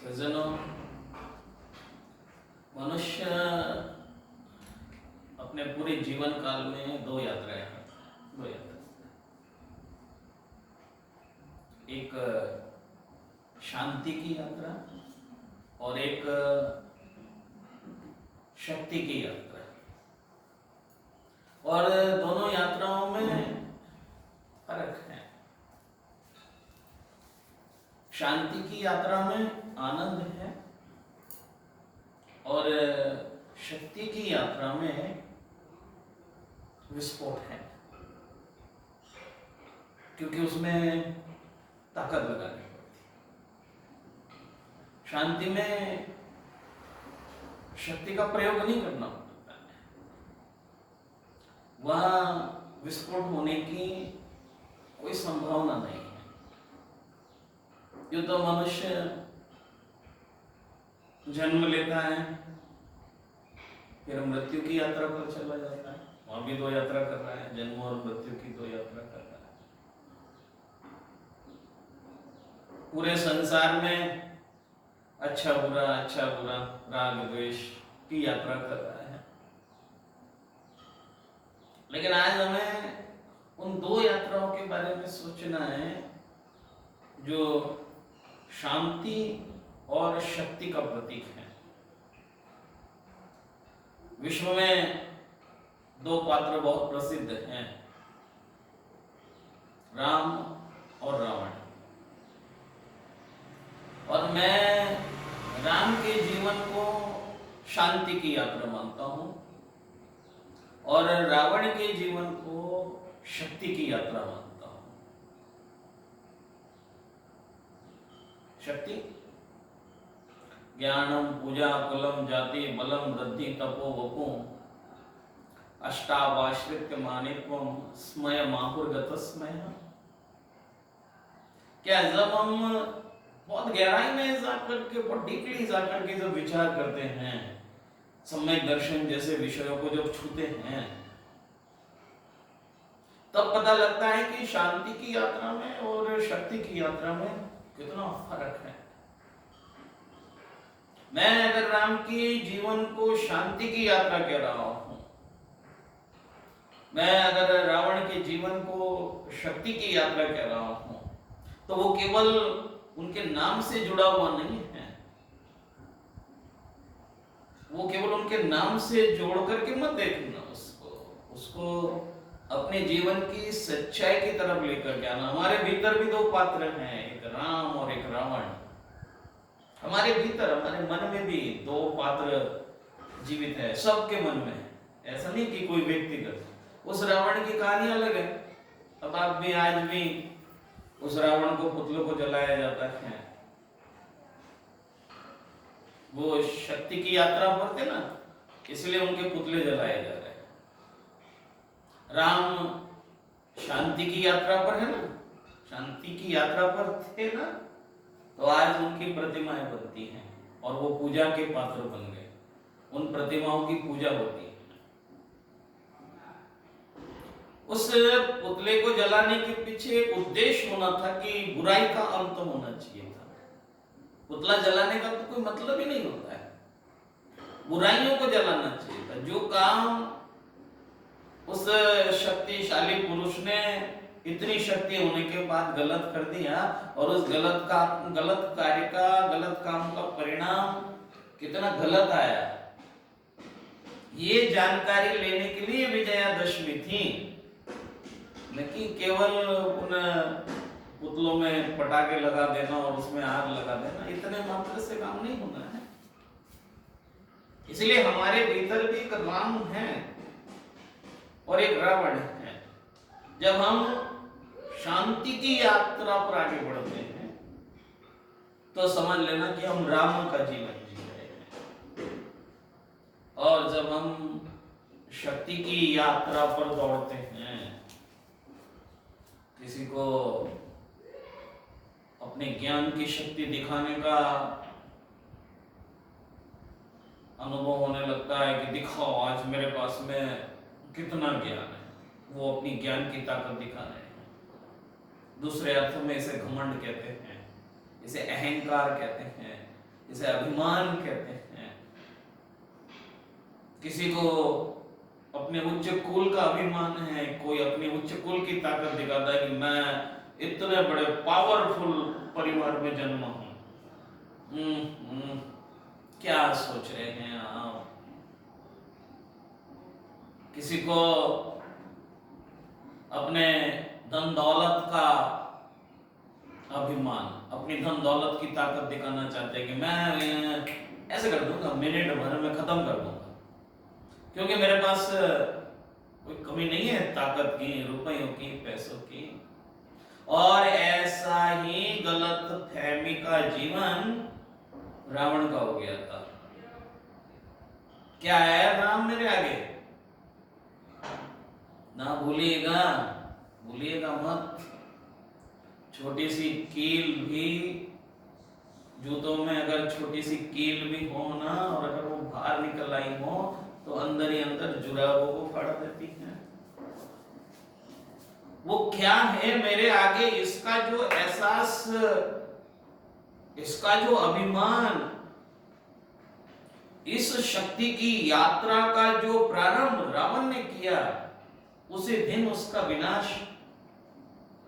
स्वजनों, मनुष्य अपने पूरे जीवन काल में दो यात्राएं करता है। दो यात्रा, एक शांति की यात्रा और एक शक्ति की यात्रा। और दोनों यात्राओं में फर्क है। शांति की यात्रा में आनंद है और शक्ति की यात्रा में विस्फोट है, क्योंकि उसमें ताकत लगानी पड़ती है। शांति में शक्ति का प्रयोग नहीं करना पड़ता है, वहां विस्फोट होने की कोई संभावना नहीं है। ये तो मनुष्य जन्म लेता है, फिर मृत्यु की यात्रा पर चला जाता है। वहां भी दो यात्रा कर रहा है, जन्म और मृत्यु की दो यात्रा कर रहा है। पूरे संसार में अच्छा बुरा राग द्वेष की यात्रा कर रहा है। लेकिन आज हमें उन दो यात्राओं के बारे में सोचना है जो शांति और शक्ति का प्रतीक है। विश्व में दो पात्र बहुत प्रसिद्ध हैं, राम और रावण। और मैं राम के जीवन को शांति की यात्रा मानता हूं और रावण के जीवन को शक्ति की यात्रा मानता हूं। शक्ति ज्ञानम पूजा कुलम जाति बलम वृद्धि तपो वपु अष्टावाश्रित मानित्वम स्मय माहुर्गत स्मय। क्या जब हम बहुत गहराई में जाकर के, बहुत डीपली जाकर के जब विचार करते हैं, सम्यक दर्शन जैसे विषयों को जब छूते हैं, तब पता लगता है कि शांति की यात्रा में और शक्ति की यात्रा में कितना फर्क है। मैं अगर राम के जीवन को शांति की यात्रा कह रहा हूं, मैं अगर रावण के जीवन को शक्ति की यात्रा कह रहा हूं, तो वो केवल उनके नाम से जुड़ा हुआ नहीं है। वो केवल उनके नाम से जोड़ करके मत देखना उसको अपने जीवन की सच्चाई की तरफ लेकर के आना। हमारे भीतर भी दो पात्र हैं, एक राम और एक रावण। हमारे भीतर, हमारे मन में भी दो पात्र जीवित है, सबके मन में। ऐसा नहीं कि कोई व्यक्तिगत। उस रावण की कहानी अलग है। अब आप भी, आज भी उस रावण को, पुतलों को जलाया जाता है। वो शक्ति की यात्रा पर थे ना, इसलिए उनके पुतले जलाए जा रहे हैं। राम शांति की यात्रा पर है ना, शांति की यात्रा पर थे ना, तो आज उनकी प्रतिमाएं बनती हैं और वो पूजा के पात्र बन गए। उन प्रतिमाओं की पूजा होती है। उस पुतले को जलाने के पीछे एक उद्देश्य होना था कि बुराई का अंत होना चाहिए था। पुतला जलाने का तो कोई मतलब ही नहीं होता है, बुराइयों को जलाना चाहिए था। जो काम उस शक्तिशाली पुरुष ने इतनी शक्ति होने के बाद गलत कर दिया, और उस गलत कार्य का, गलत काम का परिणाम कितना गलत आया, ये जानकारी लेने के लिए विजयादशमी थी। लेकिन केवल उन पुतलों में पटाखे लगा देना और उसमें आग लगा देना, इतने मात्र से काम नहीं होना है। इसलिए हमारे भीतर भी एक राम है और एक रावण है। जब हम शांति की यात्रा पर आगे बढ़ते हैं, तो समझ लेना कि हम राम का जीवन जी रहे हैं। और जब हम शक्ति की यात्रा पर दौड़ते हैं, किसी को अपने ज्ञान की शक्ति दिखाने का अनुभव होने लगता है कि दिखाओ आज मेरे पास में कितना ज्ञान है, वो अपनी ज्ञान की ताकत दिखा रहे हैं। दूसरे अर्थ में इसे घमंड कहते हैं, इसे अहंकार कहते हैं। इसे अभिमान कहते हैं। किसी को अपने उच्च कुल का अभिमान है, कोई अपने उच्च कुल की ताकत दिखाता है कि मैं इतने बड़े पावरफुल परिवार में जन्मा हूं। क्या सोच रहे हैं आप? किसी को अपने धन दौलत का अभिमान, अपनी धन दौलत की ताकत दिखाना चाहते हैं कि मैं ऐसे कर दूंगा, मिनट भर में खत्म कर दूंगा, क्योंकि मेरे पास कोई कमी नहीं है ताकत की, रुपयों की, पैसों की। और ऐसा ही गलत फहमी का जीवन रावण का हो गया था। क्या है राम मेरे आगे? ना भूलिएगा, भूलिएगा मत। छोटी सी कील भी, जूतों में अगर छोटी सी कील भी हो ना, और अगर वो बाहर निकल आई हो तो अंदर ही अंदर जुराबों को फाड़ देती है। वो क्या है मेरे आगे, इसका जो एहसास, इसका जो अभिमान, इस शक्ति की यात्रा का जो प्रारंभ रावण ने किया, उसी दिन उसका विनाश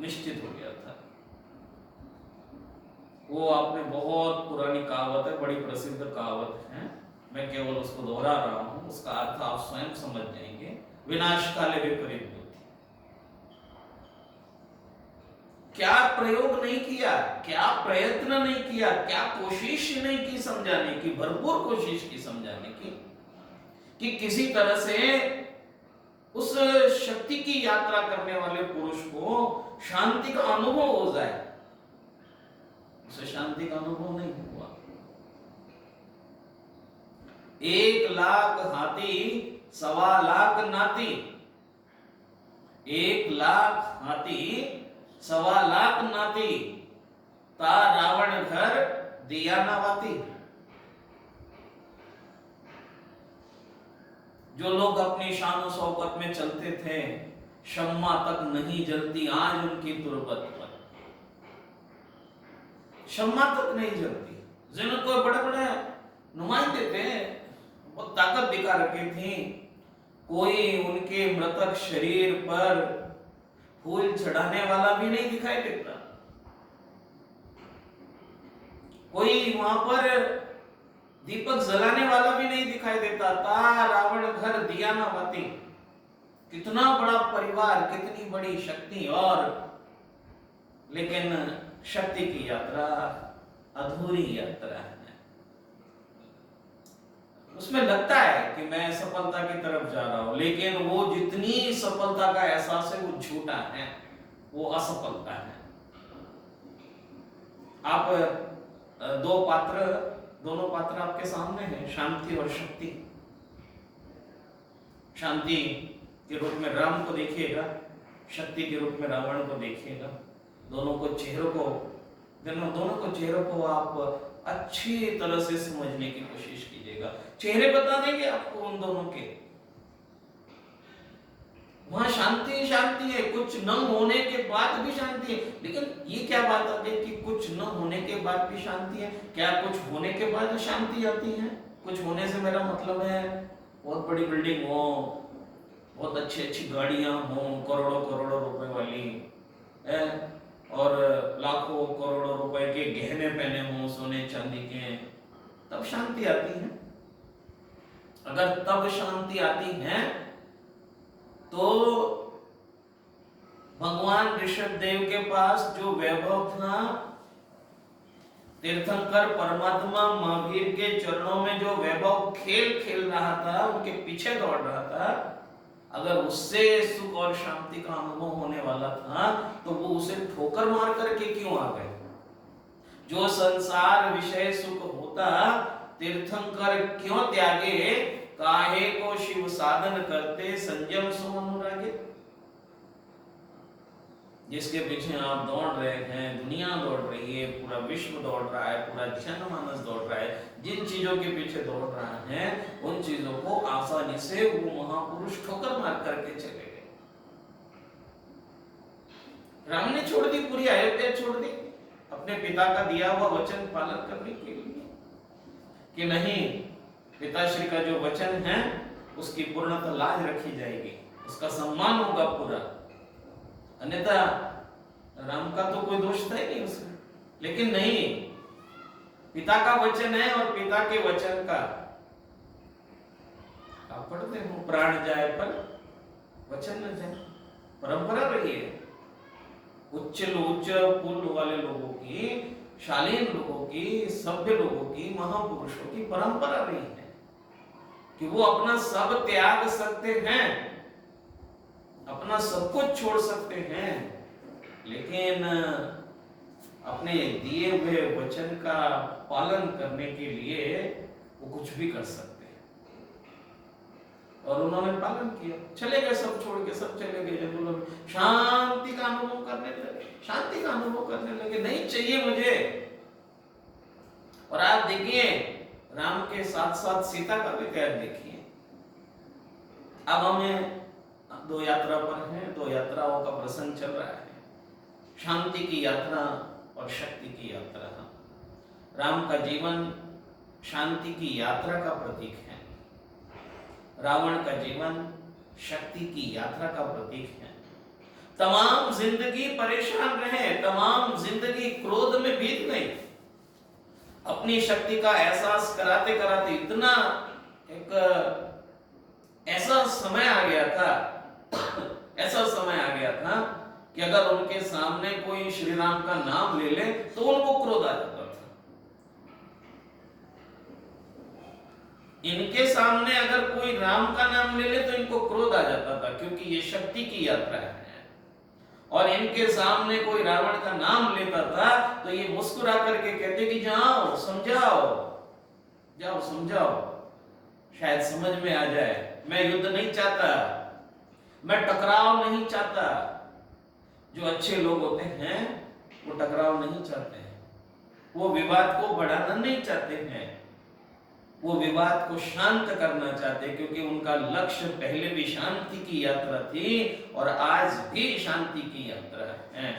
निश्चित हो गया था। वो आपने बहुत पुरानी कहावत है, बड़ी प्रसिद्ध कहावत है, मैं केवल उसको दोहरा रहा हूं, उसका अर्थ आप स्वयं समझ जाएंगे। विनाश काले विपरीत बुद्धि। क्या प्रयोग नहीं किया, क्या प्रयत्न नहीं किया, क्या कोशिश नहीं की समझाने की, भरपूर कोशिश की समझाने की, कि किसी तरह से उस शक्ति की यात्रा करने वाले पुरुष को शांति का अनुभव हो जाए। उसे शांति का अनुभव नहीं हुआ। 1,00,000 हाथी 1,25,00,000 नाती, 1,00,000 हाथी 1,25,00,000 नाती, ता रावण घर दिया ना बाती। जो लोग अपनी शान शौकत में चलते थे, शम्मा तक नहीं जलती आज उनकी तुरबत पर, शम्मा तक नहीं जलती। जिनको बड़े बड़े नुमाइंदे थे, वो ताकत दिखा रखी थी, कोई उनके मृतक शरीर पर फूल चढ़ाने वाला भी नहीं दिखाई देता, कोई वहां पर दीपक जलाने वाला भी नहीं दिखाई देता था। रावण घर दिया ना बाती। कितना बड़ा परिवार, कितनी बड़ी शक्ति, और लेकिन शक्ति की यात्रा अधूरी यात्रा है। उसमें लगता है कि मैं सफलता की तरफ जा रहा हूं, लेकिन वो जितनी सफलता का एहसास है वो झूठा है, वो असफलता है। आप दोनों पात्र आपके सामने हैं, शांति और शक्ति। शांति के रूप में राम को देखिएगा, शक्ति के रूप में रावण को देखिएगा। दोनों को चेहरों को आप अच्छी तरह से समझने की कोशिश कीजिएगा। चेहरे बता देंगे आपको उन दोनों के। वहां शांति शांति है, कुछ न होने के बाद भी शांति है। लेकिन ये क्या बात आती है कि कुछ न होने के बाद भी शांति है? क्या कुछ होने के बाद शांति आती है? कुछ होने से मेरा मतलब है बहुत बड़ी बिल्डिंग हो, बहुत अच्छी अच्छी गाड़ियां हो, करोड़ों करोड़ों रुपए वाली है, और लाखों करोड़ों रुपए के गहने पहने हो, सोने चांदी के, तब शांति आती है। अगर तब शांति आती है तो भगवान ऋषभ देव के पास जो वैभव था, तीर्थंकर परमात्मा महावीर के चरणों में जो वैभव खेल रहा था, उनके पीछे दौड़ रहा था, अगर उससे सुख और शांति का अनुभव होने वाला था तो वो उसे ठोकर मार करके क्यों आ गए? जो संसार विषय सुख होता तीर्थंकर क्यों त्यागे? काहे को शिव साधन करते संयम सो अनुरागे। जिसके पीछे आप दौड़ रहे हैं, दुनिया दौड़ रही है, पूरा विश्व दौड़ रहा है, पूरा जनमानस दौड़ रहा है, जिन चीजों के पीछे दौड़ रहा है, उन चीजों को आसानी से वो महापुरुष ठोकर मार करके चले गए। राम ने छोड़ दी, पूरी अयोध्या छोड़ दी, अपने पिता का दिया हुआ वचन पालन करने के लिए। कि नहीं, पिताश्री का जो वचन है उसकी पूर्णतः लाज रखी जाएगी, उसका सम्मान होगा पूरा, अन्यथा राम का तो कोई दोष था ही नहीं उसमें। लेकिन नहीं, पिता का वचन है और पिता के वचन का आप पढ़ते हो, प्राण जाए पर वचन न जाए, परंपरा रही है। उच्च कुल वाले लोगों की, शालीन लोगों की, सभ्य लोगों की, महापुरुषों की परंपरा रही है कि वो अपना सब त्याग सकते हैं, अपना सब कुछ छोड़ सकते हैं, लेकिन अपने दिए हुए वचन का पालन करने के लिए वो कुछ भी कर सकते हैं। और उन्होंने पालन किया, चले गए, सब छोड़ के सब चले गए जंगलों में, शांति का अनुभव करने लगे, शांति का अनुभव करने लगे, नहीं चाहिए मुझे। और आप देखिए, राम के साथ साथ सीता का भी त्याग देखिए। अब हमें दो यात्रा पर हैं, दो यात्राओं का प्रसंग चल रहा है, शांति की यात्रा और शक्ति की यात्रा। राम का जीवन शांति की यात्रा का प्रतीक है, रावण का जीवन शक्ति की यात्रा का प्रतीक है। तमाम जिंदगी परेशान रहे, तमाम जिंदगी क्रोध में बीत गई, अपनी शक्ति का एहसास कराते कराते इतना एक ऐसा समय आ गया था, ऐसा समय आ गया था कि अगर उनके सामने कोई श्री राम का नाम ले ले तो उनको क्रोध आ जाता था। इनके सामने अगर कोई राम का नाम ले ले तो इनको क्रोध आ जाता था, क्योंकि ये शक्ति की यात्रा है। और इनके सामने कोई रावण का नाम लेता था तो ये मुस्कुरा करके कहते कि जाओ समझाओ, जाओ समझाओ, शायद समझ में आ जाए, मैं युद्ध नहीं चाहता, मैं टकराव नहीं चाहता। जो अच्छे लोग होते हैं वो टकराव नहीं चाहते हैं, वो विवाद को बढ़ाना नहीं चाहते हैं, वो विवाद को शांत करना चाहते, क्योंकि उनका लक्ष्य पहले भी शांति की यात्रा थी और आज भी शांति की यात्रा है।